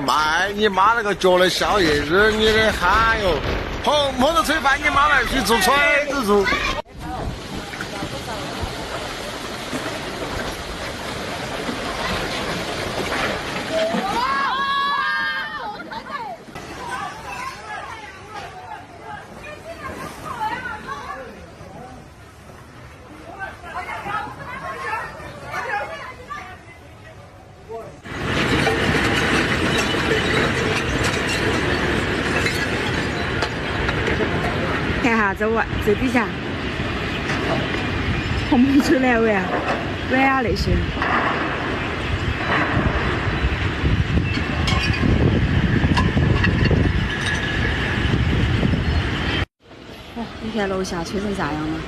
卖你妈那个脚的宵夜，热你的很哟！碰着吹饭，你妈来去做锤子做。看哈，这底下蓬蓬吹来碗啊那些。哦，你看楼下吹成这样了，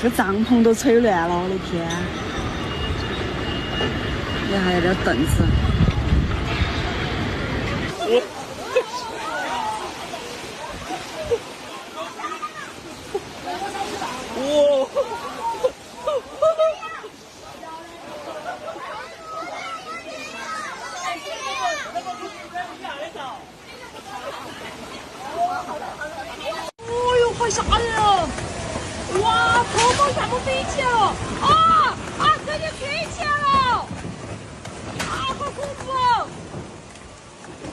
这帐篷都吹乱了，我的天！你还有点凳子。哦哟，好吓人哦！哇，头发全部飞起来了！这就飞起来了！好恐怖哦！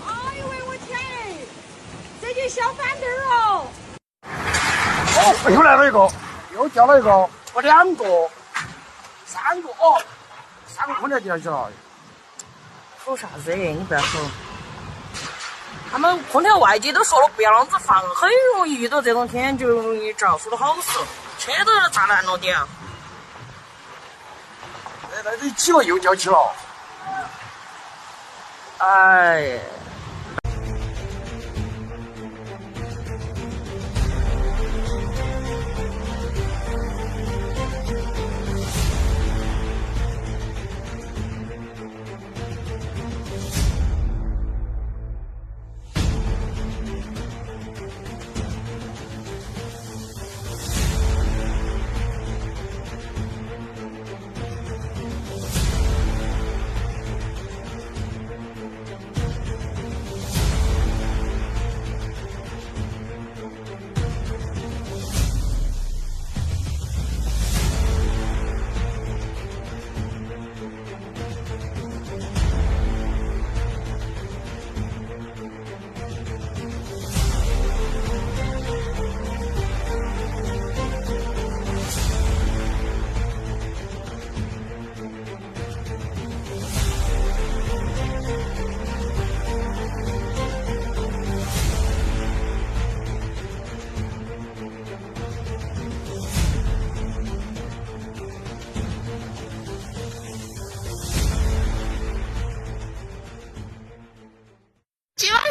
哎呦喂，我天！这就小翻灯哦！哦，又来了一个，又掉了一个，我2个、3个，3个空调掉下去了。吼啥子？你不要吼！他们空调外界都说了不要啷子放，很容易遇到这种天就容易着，说的好死，车都要炸烂了点。那这几个又掉起了。哎。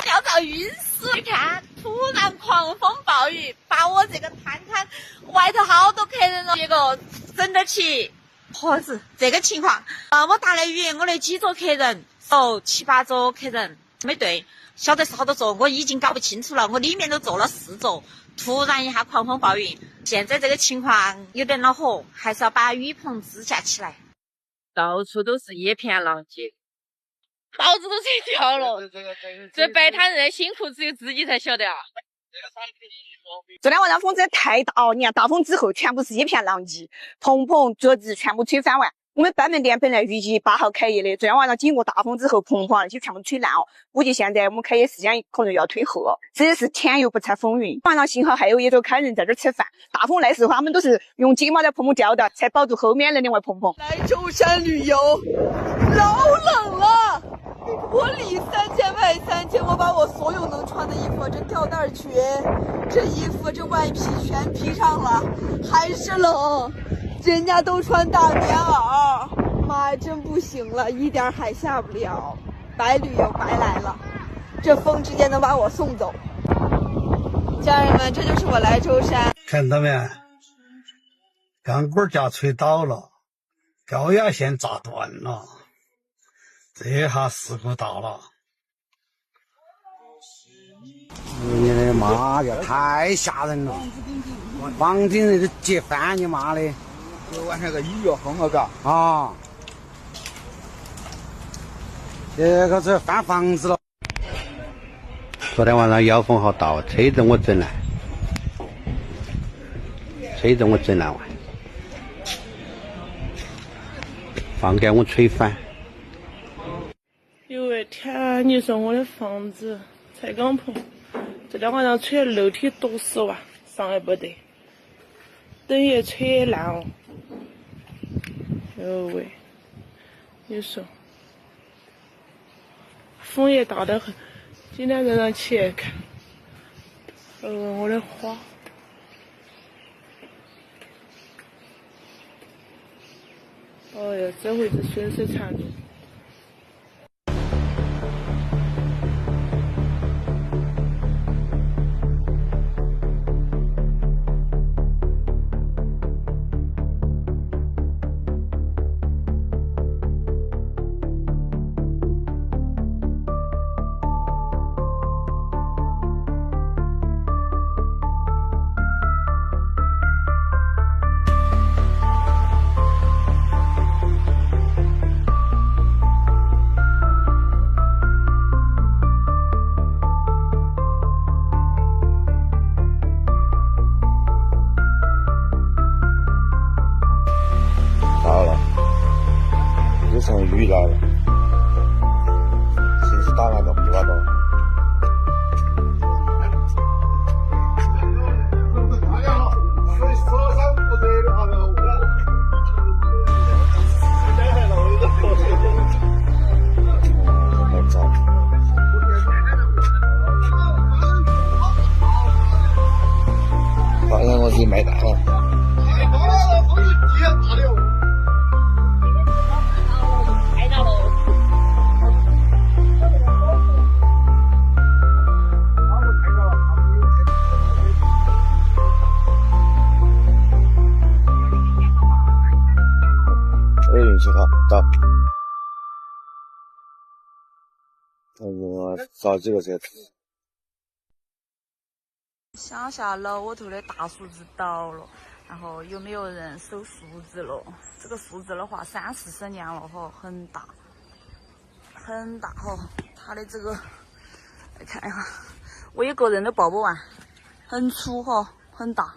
要遭晕死！你看，突然狂风暴雨，把我这个摊外头好多客人了，结果整得起。何止这个情况，那么大的雨，我那几桌客人，7、8桌客人没对，晓得是好多桌，我已经搞不清楚了，我里面都坐了4桌，突然一下狂风暴雨，现在这个情况有点恼火，还是要把雨棚支架起来。到处都是一片狼藉。报纸都吹掉了，这摆摊人的辛苦只有自己才晓得啊！昨天晚上风真的太大了，你看大风之后全部是一片狼藉，棚桌子全部吹翻完。我们板门店本来预计8号开业的，昨天晚上经过大风之后，棚那些全部吹烂了，估计现在我们开业时间可能要推后了。这是天又不测风云，晚上幸好还有一桌客人在这儿吃饭。大风来时候，他们都是用睫毛在棚吊的，才保住后面的2位棚。来舟山旅游，老冷了。我里3千外3千，我把我所有能穿的衣服，这吊带裙、这衣服、这外披全披上了，还是冷。人家都穿大棉袄，妈呀，真不行了，一点海下不了，白旅游白来了。这风直接能把我送走。家人们，这就是我来舟山。看到没？钢管架吹倒了，高压线炸断了。这下事故大了。你的妈呀，太吓人了！房顶人都结翻，你妈的！这晚上个雨要疯了，嘎！啊，这个是翻房子了。昨天晚上妖风好大，吹得我整难，吹得我整难玩，房给我吹翻。有喂天，你说我的房子才刚碰，这天晚上吹的楼梯堵死哇，上也不得，灯也吹烂哦。有喂，你说，风也大得很。今天早上起来看，我的花，哦哟，这回是损失惨重。成雨来了，信息打那个不抓到。发现我自己买单了。运气好，到。我找几个车子。乡下老窝头的大树枝倒了，然后有没有人收树枝了？这个树枝的话，30-40年了哈，很大，很大哈。它的这个来看一下，我一个人都抱不完，很粗哈，很大。